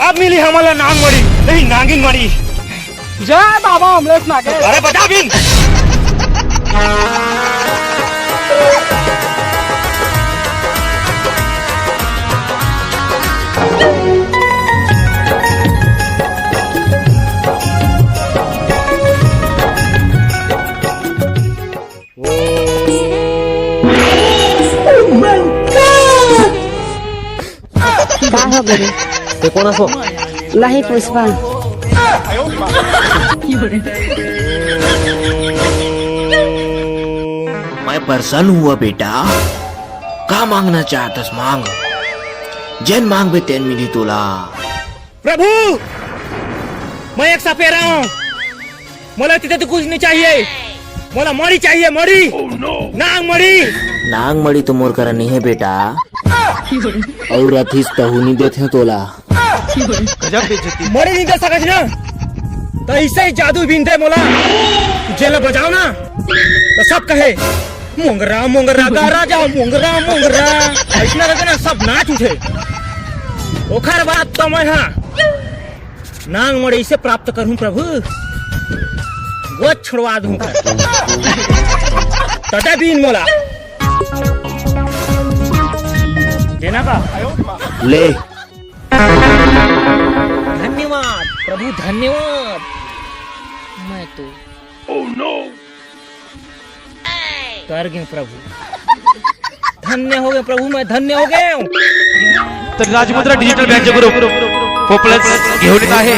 अब मिली हमारा नांग मड़ी नहीं नागिन मड़ी। जय बाबा अमलेश नागे। अरे बता बिन। हो गए ते कोण असो लाही पुष्पा मैं परेशान हुआ बेटा। का मांगना चाहतस मांग, जैन मांग बे तेन मिली तोला। प्रभु मैं एक सपेरा हूँ, मोला तिथे तो कुछ नहीं चाहिए, मोला मड़ी चाहिए मड़ी। नांग मड़ी। नांग मड़ी तो मोर करा नहीं है बेटा, और रथीस तहु नहीं देते तोला। मड़ी नहीं दे सकत ना, तो ऐसे ही जादू बीन दे मोला। जेला बजाओ ना तो सब कहे मोंगरा मोंगरा गारा जाओ मोंगरा मोंगरा, ऐसा लगे ना सब नाच उठे। ओखर बात तो मैं हाँ नांग मड़ी से प्राप्त करूं प्रभु, गोद छुड़वा दूं तटे बीन मोला देना का ले। धन्यवाद प्रभु धन्यवाद। मैं तो कर गए प्रभु, धन्य हो गए प्रभु, मैं धन्य हो गया हूँ। तर राजमुद्रा डिजिटल बँक ग्रुप पॉप्युलर घेऊन येत आहे।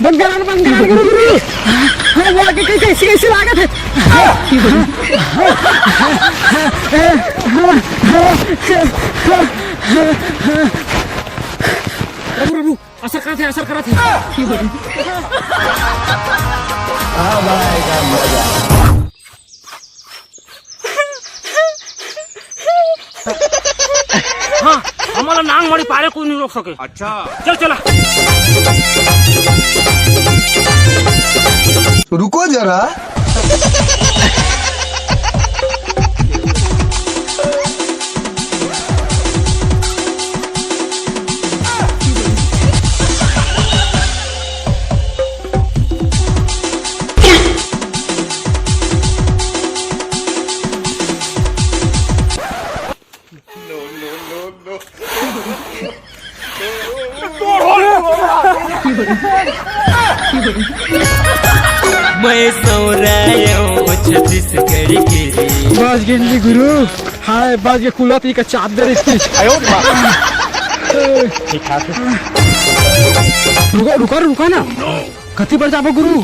बंगाल गुरु हाँ कैसी कैसी लागत है। प्रभु प्रभु असर करा थे असर करा थे। हाँ हमारा नांग मड़ी पारे कोई नहीं रोक सके। अच्छा चल चला। रुको जरा। मैं सो रहा हूँ छत्तीसगढ़ के बस गिनली गुरु हाय बस ये कुला ती का चाप दे रही। रुको रुको रुको ना कति पर जाबो गुरु।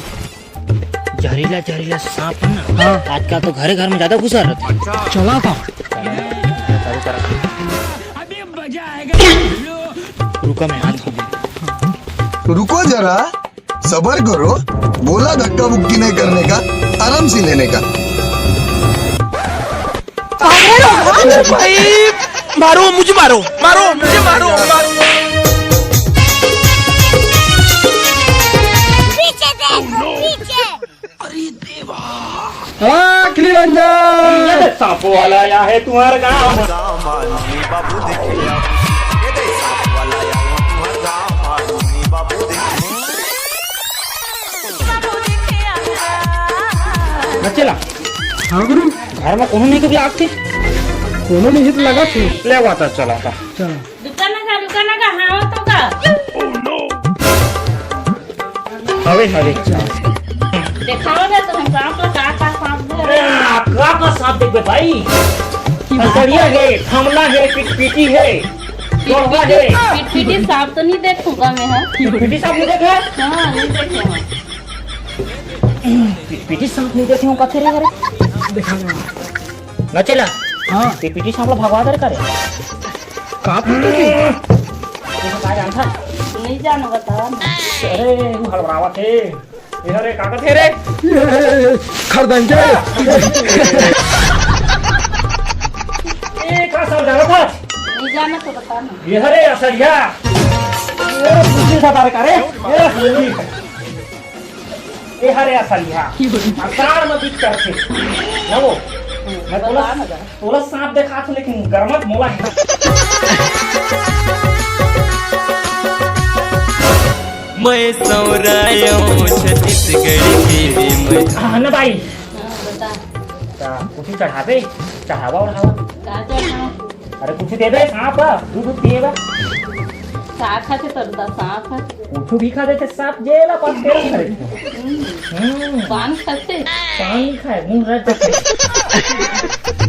जहरीला जहरीला सांप है ना। हाँ आजकल तो घरे घर में ज्यादा घुसा रहता है। चला था रुका मैं हाथ धो। रुको जरा सबर करो, बोला धक्का बुक्की नहीं करने का, आराम से लेने का। भाई मारो मुझे, मारो मारो मुझे, मारो मारो। अरे देवा अखिल रंजन सांपों वाला आया है तुम्हारे गाँव। चला हाँ गुरु घर में कोनो नहीं कभी आग थी, कोनो नहीं तो लगा थे ले हुआ था चला था। चल दुकान का हाँ तो का हवे हवे दिखाओ ना तो हम सांप का सांप अरे आपका का सांप देख बे भाई। अंतरिया है, थमला है, पिटपीटी है, टोरवा है। पिटपिटी सांप तो नहीं देखूंगा मैं। हाँ पिटपीटी सांप नहीं देखा? हाँ नहीं देखे हैं। पिटपीटी सांप नहीं देखे हूँ कथे रे करे देखा न चला। हाँ पिटपीटी सांप भगवा दर करे का पूछते थे ये का जानता नहीं जानो बता। अरे हलवावा थे इधर रे काका थे रे खरदंगे ए का सब जाना था नहीं जाना तो बता ना। इधर रे असरिया ये बुद्धि सा तारे करे ये ये हरे असली हा असार में बिक करते ना वो मैं तोला सांप देखा था लेकिन गरमत मोला है मैं सौरायो छत्तीसगढ़ के रे मैं हाँ ना भाई बता कुछ चढ़ावे चढ़ावा उड़ावा का चढ़ा अरे कुछ दे दे सांप दूध पिएगा साग खाते तरता सांप खाते कुछ भी खा देते सांप जेला पास तेरा खरीद पान खाते पानी खाए मुंह रट जाते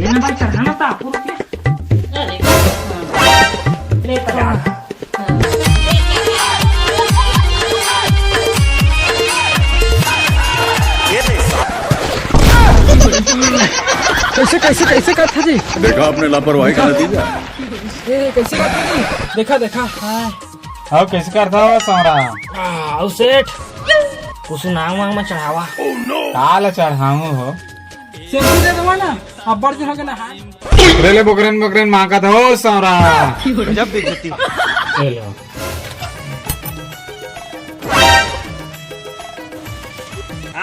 ये ना भाई चढ़ाना था आपको अरे ले पचास कैसे कैसे कैसे करता जी? देखा आपने लापरवाही का नतीजा। ये कैसे करता जी? देखा देखा। हाँ कैसे करता हो सौरा? आओ सेठ कुछ नांग वांग में चढ़ावा काला चढ़ाऊ हो सेल्फी दे दो ना अब बढ़ दिन हो गया ना रेले बकरन बकरन मांगा था हो सौरा जब बेइज्जती ले लो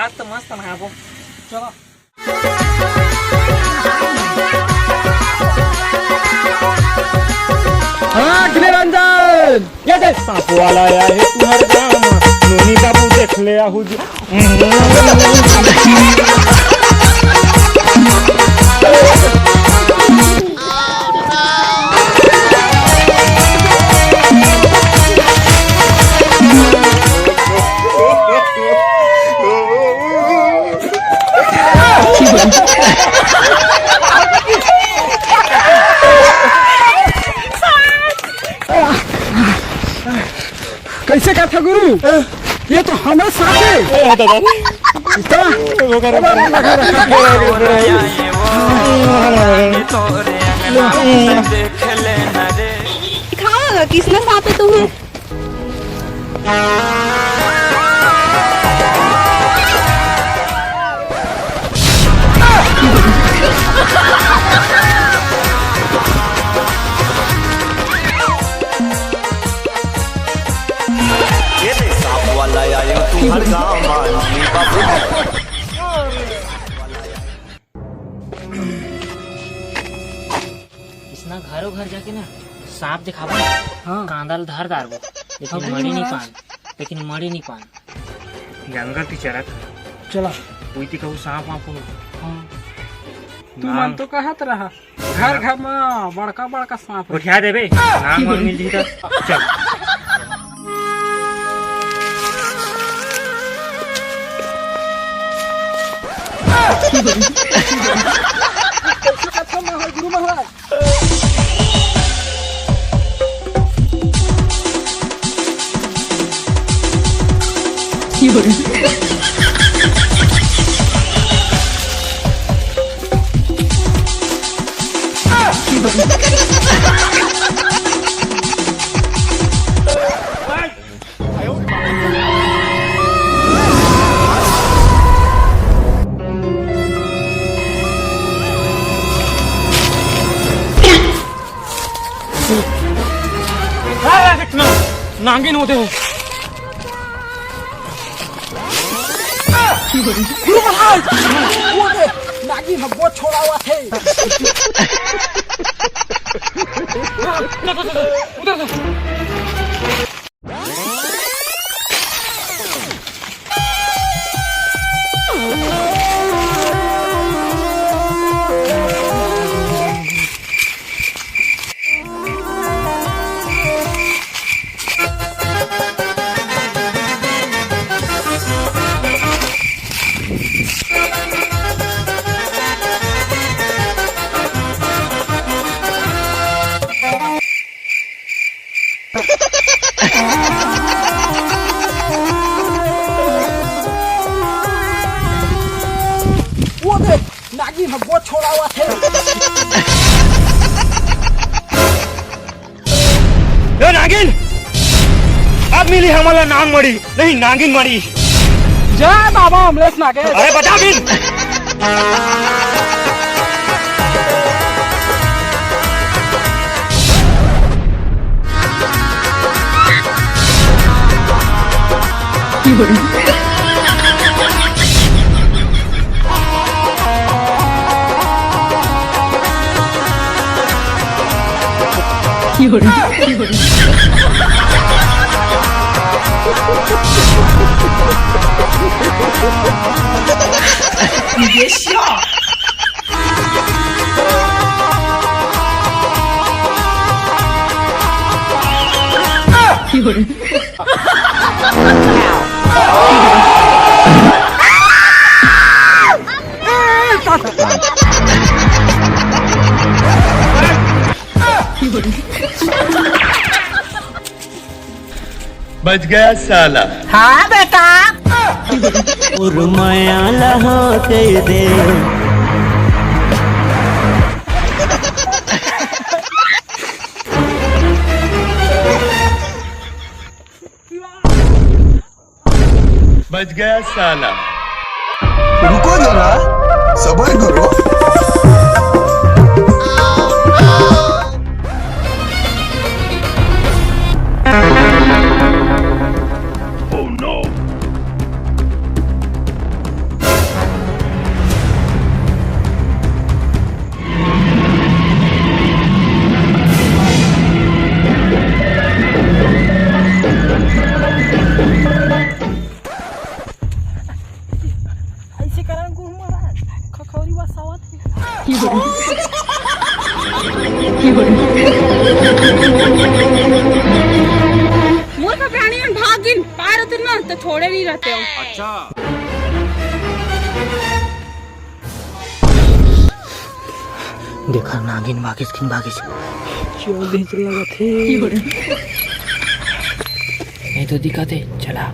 आज तो मस्त नहाबो चलो हाँ रंजन ये देख सांप वाला आया है तुम्हारे गाँव में नोनी बाबू देख ले आहू जी कैसे करता गुरु? ये तो हमारे साथ है दिखाओ किसने सांप है तुम्हें? इसना घरों घर जाके ना सांप दिखावा हाँ कांदाल धार दारबो लेकिन मड़ी नहीं पान जंगल की चरक चला कोई ती कहू सांप वाप तू मन तो कहत रहा घर घर में बड़का बड़का सांप उठा देबे नाम और मिल जी तो चल गुरु महाराज नांगिन होते हो गुरु महाराज वो देख नागिन वो छोड़ा हुआ थे उधर वो देख नागिन वो छोड़ा हुआ थे नागिन अब मिली हमारा नांग मड़ी नहीं नागिन मड़ी जय बाबा अमलेश नागे अरे बता बिन की बच गया साला। हाँ बेटा। उर्मायाला होते दे। बच गया साला। रुको जरा, सबर करो। ऐसे करा गुरु महाराज खखौरी बसावत मूर्ख प्राणी में भागिन पार होते ना तो छोड़े नहीं रहते हो। अच्छा देखा नागिन भागिस किन भागिस क्यों भेज लगा थे नहीं तो दिखाते चला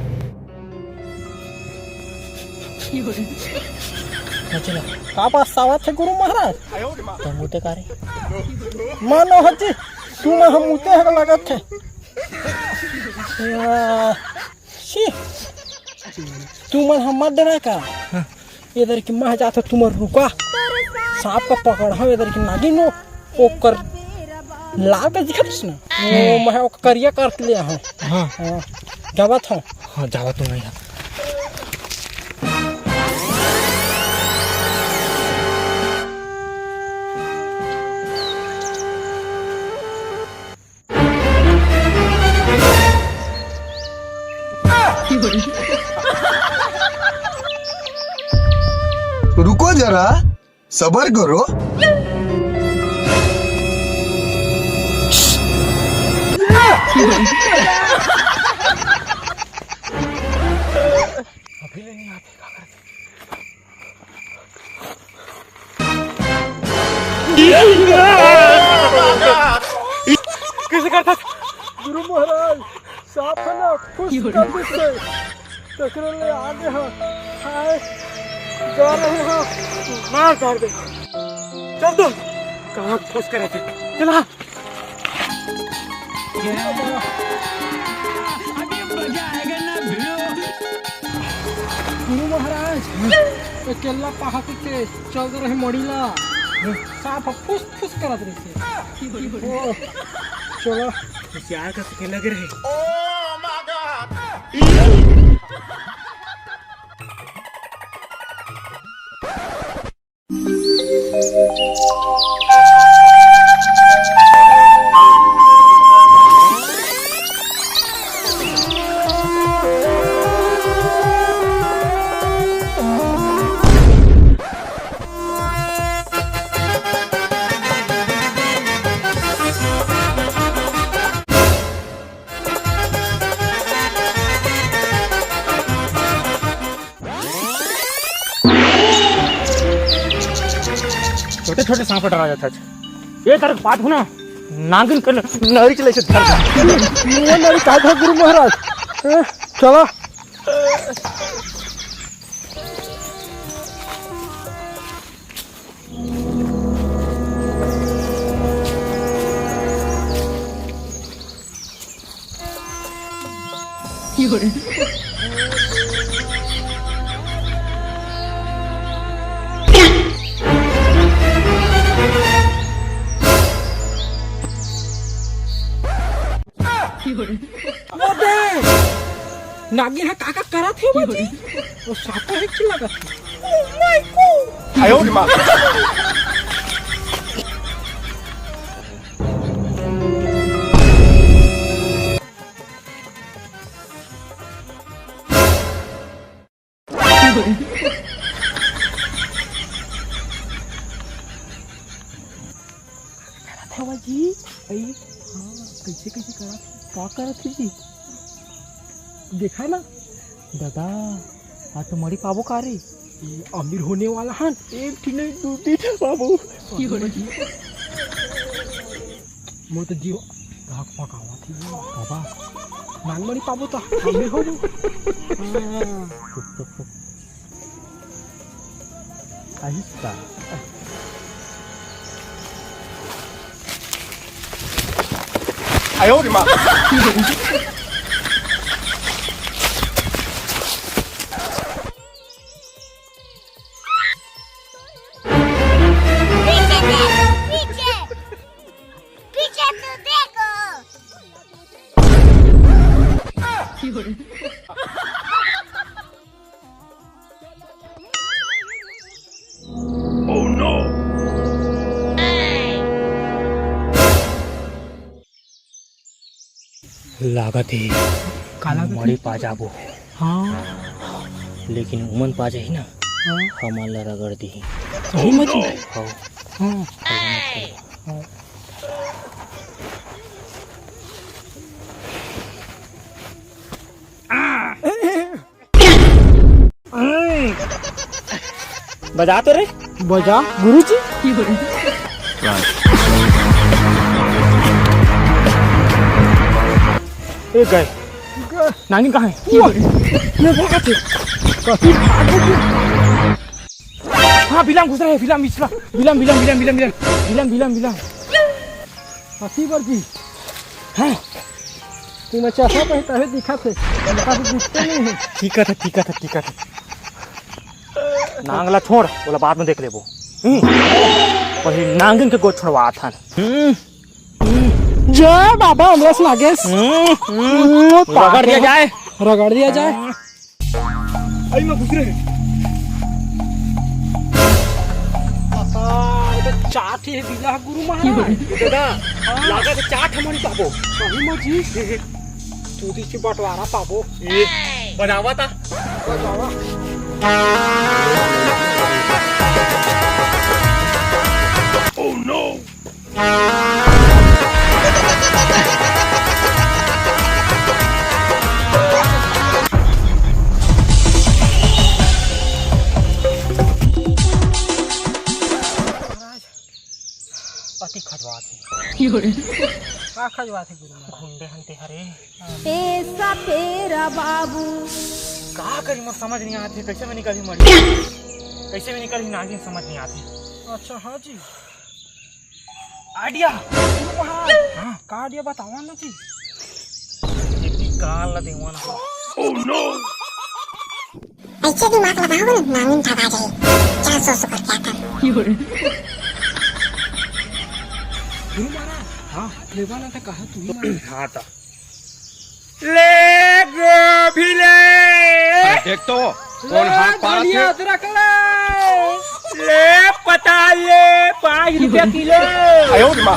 चलो का बसावत है गुरु महाराज तो मुते करे मानो हजी तू में हम मुते है लगत है शी तू मन हम मत डरा का इधर की मह जाता तुम रुका सांप का पकड़ हम इधर की नागिन ओ कर लाल का दिखत ना वो मैं ओ करिया काट लिया हूं। हां जावत हूं। हाँ जावा तुम नहीं रुको जरा, सबर करो। कैसे करता गुरु महाराज साफ है ना खुश कर दे टकरे ले आगे हो हाय जा रहे हो मार कर दे चल तुम कहाँ खुश करे थे चला गुरु महाराज अकेला पहाड़ के चल रहे मोड़ीला साफ फुस फुस करत रहे चलो होशियार का सके लग रहे। छोटे छोटे सांप डरा जाता है ये तरह बात हो ना नागिन कर नरी चले से ये नरी का था गुरु महाराज चलो नागिन काका करा थे बची वो सापा है चिल्ला का ओ माय गॉड आयो मां आई हाँ कैसे कैसे करा क्या करा थी जी देखा ना दादा आज तो मरी पाबो का रे ये अमीर होने वाला हन एक थी नहीं दूसरी था बाबू मैं तो जीव भाग पकावा थी बाबा नांग मरी पाबो तो अमीर हो जाओ आहिस्ता आयो रे माँ लागत है काला मरी पा जाबो हाँ लेकिन उमन पा जाही ना हमारा रगड़ दी सही मत हाँ हाँ बजा तो रे बजा गुरुजी एक गए नागिन कहाँ है मैं भागा थे हाँ बिलाम घुस रहा है बिलाम हसी वर्जी हाँ तुम चाचा पहता है दिखा थे दिखते नहीं है ठीक है नांगला छोड़ बोला बाद में देख ले वो पहले नांगिन के गोद छोड़वा था जय बाबा अमरस नागेश रगड़ दिया जाए आई मैं घुस रहे चाट है बिला गुरु महाराज दादा लागा के चाट हमारी पाबो सही मजी चूदी से बंटवारा पाबो ये बनावा था बजावा Oh no! अति खजवा थी का खजवा थे गुरु महाराज घुंडे हंते हरे पैसा फेरा बाबू का करी मोर समझ नहीं आती कैसे में निकली नागिन समझ नहीं आती अच्छा हाँ जी आइडिया हाँ का आइडिया बतावा ना जी इतनी काल ला देवाना Oh no! ऐसे दिमाग लगाओ ना नागिन ठगा जाए क्या सोच कर क्या कर गुरु महाराज हाँ लेवा ना था कहा तू ही महाराज हाँ था ले गो भिले देख तो कौन हाथ पारा थे ले पता ले 5 रुपया किलो आयो रे माँ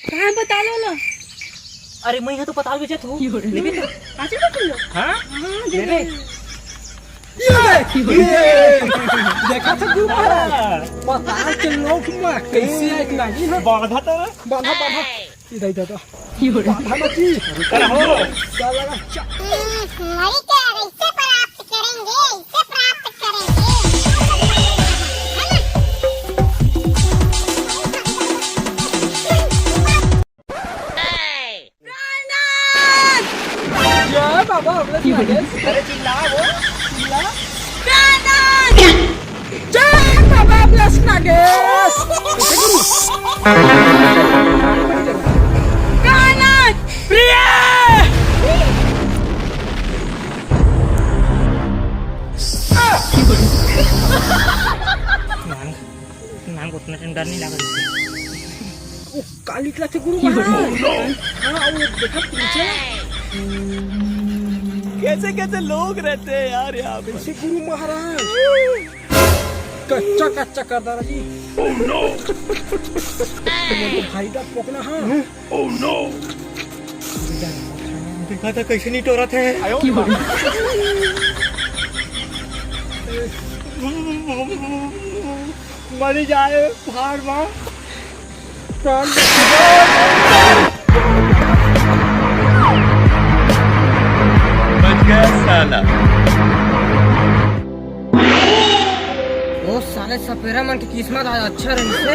कहाँ बता लो ना अरे मैं यहाँ तो पता भी तू लेबे तो 5 रुपये किलो हाँ ले ले देखा था गुरु महाराज पता है कि लोग में कैसे एक नागिन है बाधा तो बाधा इधर बाधा ना जी कर हो मरी क्या लगा क्या इसे प्राप्त करेंगे जय बाबा अमरस नागेश अरे चिल्ला वो जय बाबा अमरस नागेश नांग उतना डर नहीं लगा काली क्लास गुरु महाराज हाँ वो देखा पीछे कैसे कैसे लोग रहते हैं यार यहाँ पे कैसे गुरु महाराज कच्चा कर दादा जी Oh no! भाई का पोकना हाँ Oh no! देखा था कैसे नहीं टोरा थे आयो मरी जाए भार माँ प्राण बच गया साला। वो साले सपेरा मन की किस्मत आज अच्छा रही से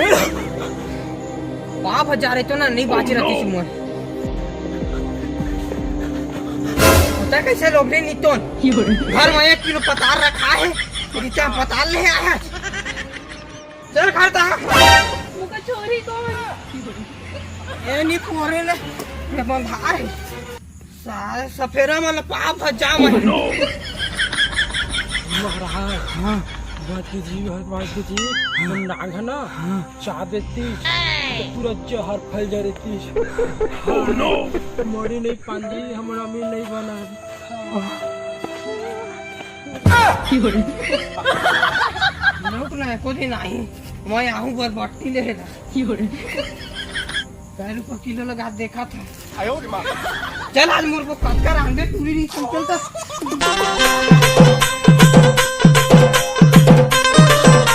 पाप हजार रहे तो ना नहीं बाची रहती थी मोर होता कैसे लोग ने नितोन घर में 1 किलो पताल रखा है रीचा पताल नहीं आया चल खाता मुका चोरी कौन ये नहीं पोरे ले ये बंधा है साले सपेरा मन पाप हजार में महाराज हाँ बात कीजिए हम नाग है ना चाह देती तो पूरा जहर फैल जा रही Oh no! मोड़ी नहीं पांदी हमारा में नहीं बना लोग ना को दिन आई मैं आऊं पर बट्टी ले ना 5 रुपये किलो लगा देखा था चल आज मुर्गो कट कर आंदे पूरी नहीं चलता